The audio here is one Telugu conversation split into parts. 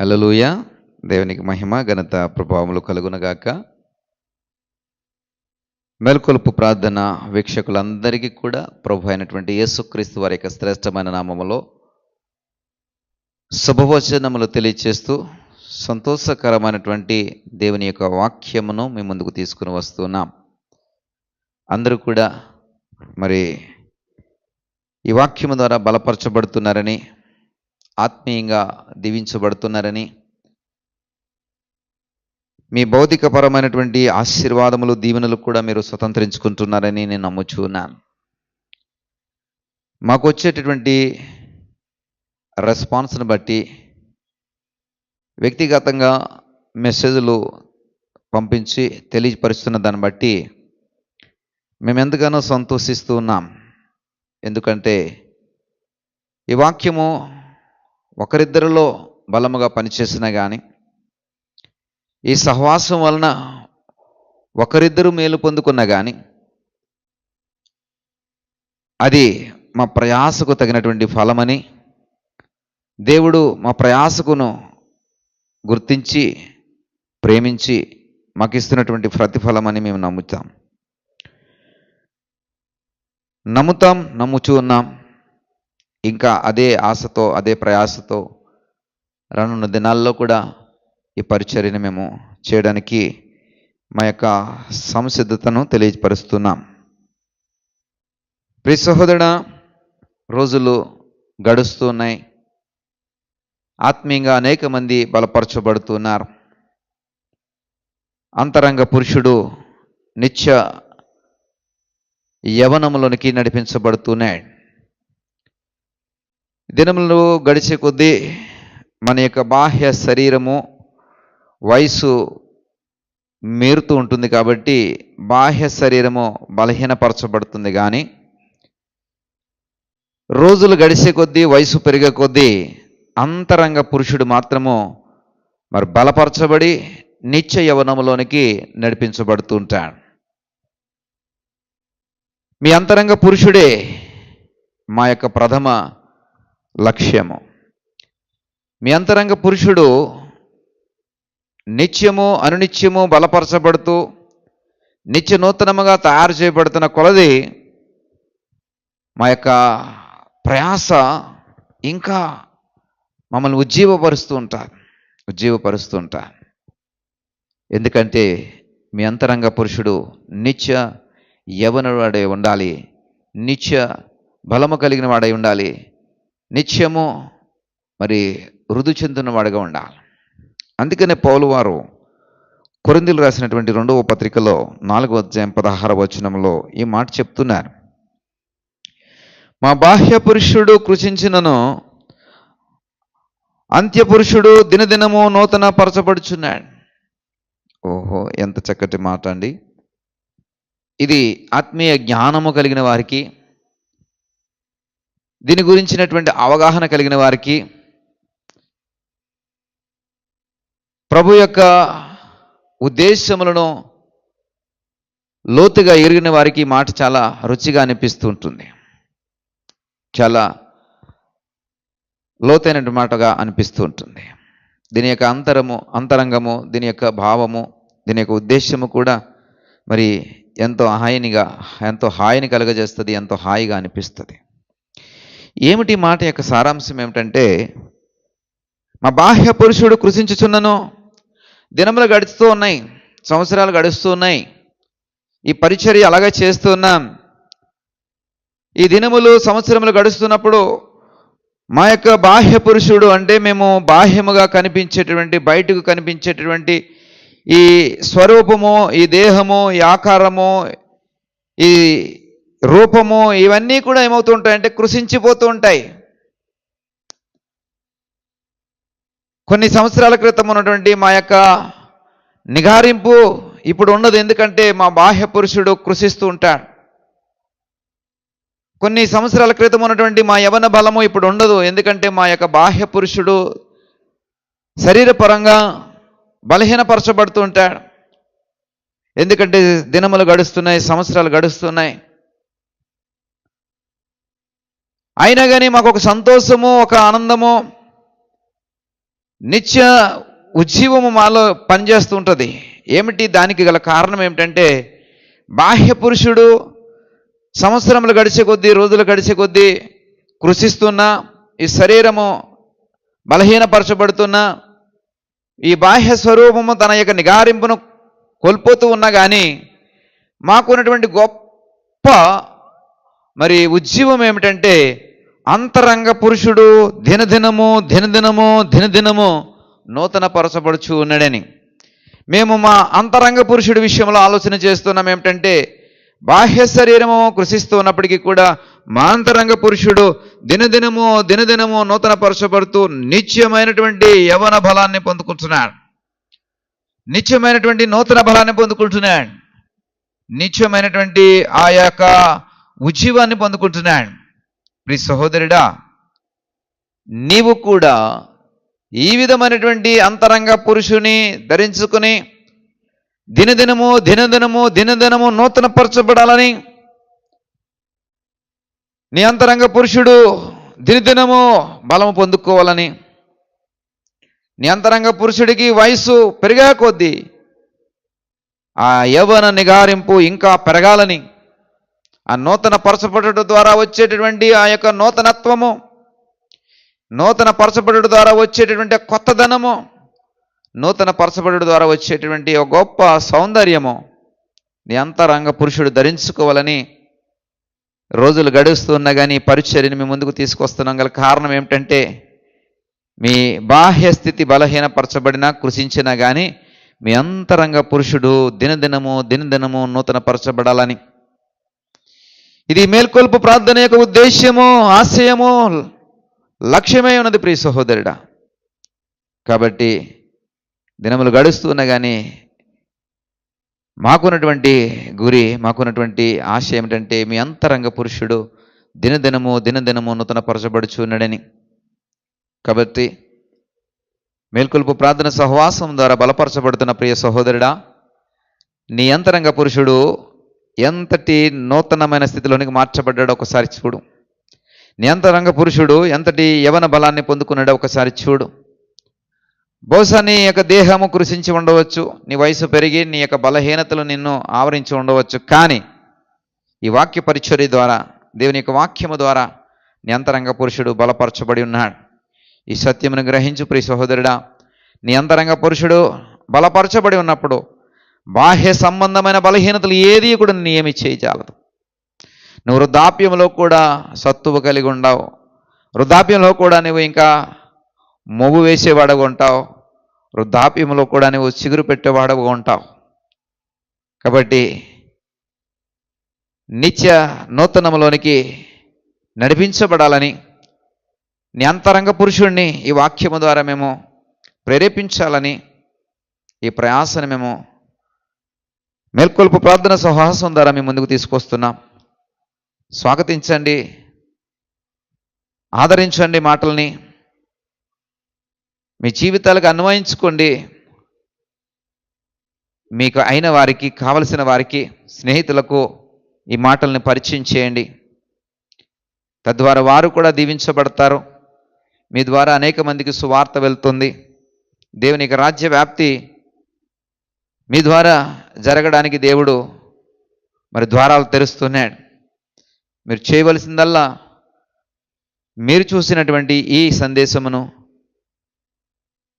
హల్లెలూయా. దేవునికి మహిమ ఘనత ప్రభావములు కలుగునగాక. మేల్కొలుపు ప్రార్థన వీక్షకులందరికీ కూడా ప్రభు అయినటువంటి యేసుక్రీస్తు వారి యొక్క శ్రేష్టమైన నామములో శుభవచనములు తెలియచేస్తూ సంతోషకరమైనటువంటి దేవుని యొక్క వాక్యమును మీ ముందుకు తీసుకుని వస్తున్నాం. అందరూ కూడా మరి ఈ వాక్యము ద్వారా బలపరచబడుతున్నారని, ఆత్మీయంగా దీవించబడుతున్నారని, మీ భౌతికపరమైనటువంటి ఆశీర్వాదములు దీవెనలు కూడా మీరు స్వతంత్రించుకుంటున్నారని నేను నమ్ముచున్నాను. మాకు వచ్చేటటువంటి రెస్పాన్స్ని బట్టి వ్యక్తిగతంగా మెసేజ్లు పంపించి తెలియపరుస్తున్న దాన్ని బట్టి మేము ఎంతగానో సంతోషిస్తూ ఉన్నాం. ఎందుకంటే ఈ వాక్యము ఒకరిద్దరిలో బలముగా పనిచేసినా కానీ, ఈ సహవాసం వలన ఒకరిద్దరు మేలు పొందుకున్నా కానీ, అది మా ప్రయాసకు తగినటువంటి ఫలమని, దేవుడు మా ప్రయాసకును గుర్తించి ప్రేమించి మాకు ఇస్తున్నటువంటి ప్రతిఫలమని మేము నమ్ముచూ ఉన్నాం. ఇంకా అదే ఆశతో, అదే ప్రయాసతో రానున్న దినాల్లో కూడా ఈ పరిచర్యను మేము చేయడానికి మా యొక్క సంసిద్ధతను తెలియపరుస్తున్నాం. ప్రియ సహోదరుడా, రోజులు గడుస్తున్నాయి. ఆత్మీయంగా అనేక మంది బలపరచబడుతున్నారు. అంతరంగ పురుషుడు నిత్య యవనములోనికి నడిపించబడుతున్నాడు. దినములు గడిచే కొద్దీ మన యొక్క బాహ్య శరీరము వయసు మీరుతూ ఉంటుంది కాబట్టి బాహ్య శరీరము బలహీనపరచబడుతుంది. కానీ రోజులు గడిచే కొద్దీ, వయసు పెరిగే కొద్దీ అంతరంగ పురుషుడు మాత్రము మరి బలపరచబడి నిత్య యవనములోనికి నడిపించబడుతూ ఉంటాడు. మీ అంతరంగ పురుషుడే మా యొక్క ప్రథమ లక్ష్యము. మీ అంతరంగ పురుషుడు నిత్యము అనునిత్యము బలపరచబడుతూ నిత్య నూతనముగా తయారు చేయబడుతున్న కొలది మా యొక్క ప్రయాస ఇంకా మమ్మల్ని ఉజ్జీవపరుస్తూ ఉంటారు. ఎందుకంటే మీ అంతరంగ పురుషుడు నిత్య యవనుడై ఉండాలి, నిత్య బలము కలిగిన వాడై ఉండాలి, నిత్యము మరి వృద్ధి చెందుతున్న వాడిగా ఉండాలి. అందుకనే పౌలు వారు కొరింథీయులకు రాసినటువంటి 2వ పత్రికలో 4వ అధ్యాయం 16వ వచనంలో ఈ మాట చెప్తున్నారు. మా బాహ్య పురుషుడు కృషించినను అంత్యపురుషుడు దినదినము నూతన పరచబడుచున్నాడు. ఓహో, ఎంత చక్కటి మాట అండి. ఇది ఆత్మీయ జ్ఞానము కలిగిన వారికి, దీని గురించినటువంటి అవగాహన కలిగిన వారికి, ప్రభు యొక్క ఉద్దేశములను లోతుగా ఎరిగిన వారికి ఈ మాట చాలా రుచిగా అనిపిస్తూ ఉంటుంది. చాలా లోతైన మాటగా అనిపిస్తూ ఉంటుంది. దీని యొక్క అంతరంగము, దీని యొక్క భావము, దీని యొక్క ఉద్దేశము కూడా మరి ఎంతో హాయిని కలుగజేస్తుంది, ఎంతో హాయిగా అనిపిస్తుంది. ఏమిటి మాట యొక్క సారాంశం ఏమిటంటే, మా బాహ్య పురుషుడు కృషించుచున్నను, దినములు గడుస్తూ ఉన్నాయి, సంవత్సరాలు గడుస్తూ ఉన్నాయి, ఈ పరిచర్య అలాగే చేస్తూ ఉన్నాం. ఈ దినములు సంవత్సరములు గడుస్తున్నప్పుడు మా యొక్క బాహ్య పురుషుడు అంటే మేము బాహ్యముగా కనిపించేటువంటి, బయటకు కనిపించేటువంటి ఈ స్వరూపము, ఈ దేహము, ఈ ఆకారము, ఈ రూపము, ఇవన్నీ కూడా ఏమవుతూ ఉంటాయంటే కృషించిపోతూ ఉంటాయి. కొన్ని సంవత్సరాల క్రితం ఉన్నటువంటి మా యొక్క నిగారింపు ఇప్పుడు ఉండదు. ఎందుకంటే మా బాహ్య పురుషుడు కృషిస్తూ ఉంటాడు. కొన్ని సంవత్సరాల క్రితం ఉన్నటువంటి మా యవన బలము ఇప్పుడు ఉండదు. ఎందుకంటే మా యొక్క బాహ్య పురుషుడు శరీరపరంగా బలహీనపరచబడుతూ ఉంటాడు. ఎందుకంటే దినములు గడుస్తున్నాయి, సంవత్సరాలు గడుస్తున్నాయి. అయినా కానీ మాకు ఒక సంతోషము, ఒక ఆనందము, నిత్య ఉజ్జీవము మాలో పనిచేస్తూ ఉంటుంది. ఏమిటి దానికి గల కారణం ఏమిటంటే, బాహ్య పురుషుడు సంవత్సరములు గడిచే కొద్దీ, రోజులు గడిచే కొద్దీ కృషిస్తున్నా, ఈ శరీరము బలహీనపరచబడుతున్నా, ఈ బాహ్య స్వరూపము తన యొక్క నిగారింపును కోల్పోతూ ఉన్నా కానీ, మాకున్నటువంటి గొప్ప ఉజ్జీవం ఏమిటంటే, అంతరంగ పురుషుడు దినదినము నూతన పరచబడుచు ఉన్నాడని. మేము మా అంతరంగ పురుషుడి విషయంలో ఆలోచన చేస్తున్నాం ఏమిటంటే, బాహ్య శరీరము కృషిస్తూ ఉన్నప్పటికీ కూడా మా అంతరంగ పురుషుడు దినదినము నూతన పరచబడుతూ నిత్యమైనటువంటి యవన బలాన్ని పొందుకుంటున్నాడు, నిత్యమైనటువంటి నూతన బలాన్ని పొందుకుంటున్నాడు, నిత్యమైనటువంటి ఆ యొక్క ఉజ్జీవాన్ని పొందుకుంటున్నాడు. ప్రియ సహోదరుడా, నీవు కూడా ఈ విధమైనటువంటి అంతరంగ పురుషుని ధరించుకుని దినదినము నూతన పరచబడాలని, నీ అంతరంగ పురుషుడు దినదినము బలము పొందుకోవాలని, నీ అంతరంగ పురుషుడికి వయసు పెరిగా కొద్దీ ఆ యవ్వన నిగారింపు ఇంకా పెరగాలని, ఆ నూతన పరచబడుట ద్వారా వచ్చేటటువంటి ఆ యొక్క నూతనత్వము, నూతన పరచబడుట ద్వారా వచ్చేటటువంటి కొత్తదనము, నూతన పరచబడుట ద్వారా వచ్చేటటువంటి ఒక గొప్ప సౌందర్యము నీ అంతరంగ పురుషుడు ధరించుకోవాలని రోజులు గడుస్తున్నా కానీ పరిచర్యని మీ ముందుకు తీసుకొస్తున్నాం. గల కారణం ఏమిటంటే, మీ బాహ్య స్థితి బలహీనపరచబడినా కృషించినా కానీ మీ అంతరంగ పురుషుడు దినదినము నూతన పరచబడాలని. ఇది మేల్కొల్పు ప్రార్థన యొక్క ఉద్దేశ్యము, ఆశయము, లక్ష్యమే ఉన్నది ప్రియ సహోదరుడా. కాబట్టి దినములు గడుస్తున్నా కానీ మాకున్నటువంటి గురి, మాకున్నటువంటి ఆశ ఏమిటంటే, మీ అంతరంగ పురుషుడు దినదినము నూతన పరచబడుచున్నాడని. కాబట్టి మేల్కొల్పు ప్రార్థన సహవాసం ద్వారా బలపరచబడుతున్న ప్రియ సహోదరుడా, నీ అంతరంగ పురుషుడు ఎంతటి నూతనమైన స్థితిలోనికి మార్చబడ్డాడో ఒకసారి చూడు. నీ అంతరంగ పురుషుడు ఎంతటి యవన బలాన్ని పొందుకున్నాడో ఒకసారి చూడు. బహుశా నీ యొక్క దేహము కృషించి ఉండవచ్చు, నీ వయసు పెరిగి నీ యొక్క బలహీనతలు నిన్ను ఆవరించి ఉండవచ్చు. కానీ ఈ వాక్య పరిచర్య ద్వారా, దేవుని యొక్క వాక్యము ద్వారా నీ అంతరంగ పురుషుడు బలపరచబడి ఉన్నాడు. ఈ సత్యమును గ్రహించు ప్రియ సహోదరుడా. నీ అంతరంగ పురుషుడు బలపరచబడి ఉన్నప్పుడు బాహ్య సంబంధమైన బలహీనతలు ఏది కూడా ఏమి చేయజాలదు. నువ్వు వృద్ధాప్యంలో కూడా సత్తువ కలిగి ఉండవు, వృద్ధాప్యంలో కూడా నువ్వు ఇంకా మొవ్వు వేసేవాడుగా ఉంటావు, వృద్ధాప్యంలో కూడా నువ్వు చిగురు పెట్టేవాడుగా ఉంటావు. కాబట్టి నిత్య నూతనములోనికి నడిపించబడాలని నీ అంతరంగ పురుషుడిని ఈ వాక్యము ద్వారా మేము ప్రేరేపించాలని ఈ ప్రయాసను మేము మేల్కొల్పు ప్రార్థన సహవాసం ద్వారా మేము ముందుకు తీసుకొస్తున్నాం. స్వాగతించండి, ఆదరించండి, మాటల్ని మీ జీవితాలకు అన్వయించుకోండి. మీకు అయిన వారికి, కావలసిన వారికి, స్నేహితులకు ఈ మాటల్ని పరిచయం చేయండి. తద్వారా వారు కూడా దీవించబడతారు. మీ ద్వారా అనేక మందికి సువార్త వెళ్తుంది. దేవుని యొక్క రాజ్య వ్యాప్తి మీ ద్వారా జరగడానికి దేవుడు ద్వారాలు తెరుస్తున్నాడు. మీరు చేయవలసిందల్లా మీరు చూసినటువంటి ఈ సందేశమును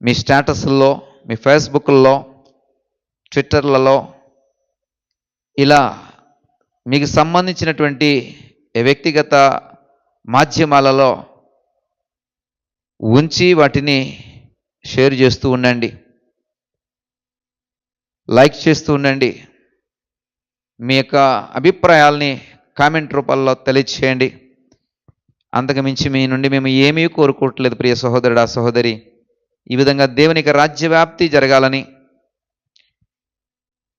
మీ స్టేటస్ల్లో, మీ ఫేస్బుక్ల్లో, ట్విట్టర్లలో, ఇలా మీకు సంబంధించినటువంటి వ్యక్తిగత మాధ్యమాలలో ఉంచి వాటిని షేర్ చేస్తూ ఉండండి, లైక్ చేస్తూ ఉండండి. మీ యొక్క అభిప్రాయాల్ని కామెంట్ రూపంలో తెలియచేయండి. అంతకుమించి మీ నుండి మేము ఏమీ కోరుకోవట్లేదు ప్రియ సహోదరుడా, సహోదరి. ఈ విధంగా దేవునికి రాజ్యవ్యాప్తి జరగాలని,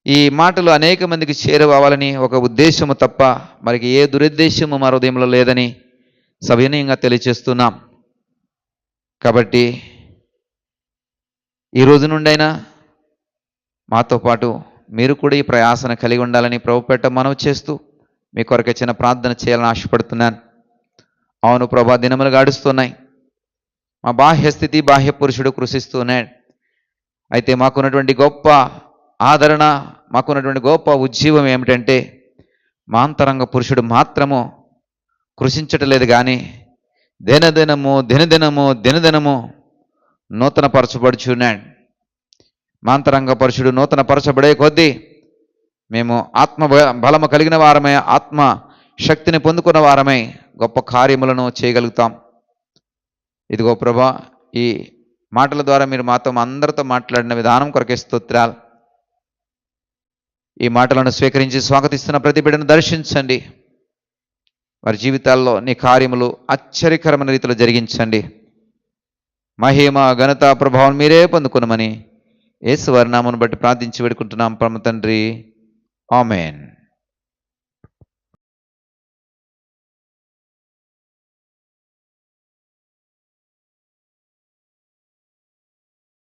ఈ మాటలు అనేక మందికి చేరువవ్వాలని ఒక ఉద్దేశము తప్ప మరికి ఏ దురుద్దేశము మా హృదయంలో లేదని సవినయంగా తెలియచేస్తున్నాం. కాబట్టి ఈ రోజు నుండైనా మాతో పాటు మీరు కూడా ఈ ప్రయాసను కలిగి ఉండాలని ప్రభుపేట మనవి చేస్తూ మీ కొరకు చిన్న ప్రార్థన చేయాలని ఆశపడుతున్నాను. అవును ప్రభా, దినములు గడుస్తున్నాయి. మా బాహ్య స్థితి, బాహ్య పురుషుడు కృషిస్తూ ఉన్నాడు. అయితే మాకున్నటువంటి గొప్ప ఆదరణ, మాకున్నటువంటి గొప్ప ఉజ్జీవం ఏమిటంటే మా అంతరంగ పురుషుడు మాత్రము కృషించటలేదు, కానీ దినదినము నూతన పరచబడుచున్నాడు. మా అంతరంగ పురుషుడు నూతన పరచబడే కొద్దీ మేము బలము కలిగిన వారమై, ఆత్మ శక్తిని పొందుకున్న వారమై గొప్ప కార్యములను చేయగలుగుతాం. ఇదిగో ప్రభా, ఈ మాటల ద్వారా మీరు మాతో అందరితో మాట్లాడిన విధానం కొరకే స్తోత్రాలు. ఈ మాటలను స్వీకరించి స్వాగతిస్తున్న ప్రతి బిడ్డను దర్శించండి. వారి జీవితాల్లో నీ కార్యములు ఆశ్చర్యకరమైన రీతిలో జరిగించండి. మహిమ, ఘనత, ప్రభావం మీరే పొందుకునమని యేసు వారి నామమును బట్టి ప్రార్థించి వేడుకుంటున్నాం పరమ తండ్రి. ఆమేన్.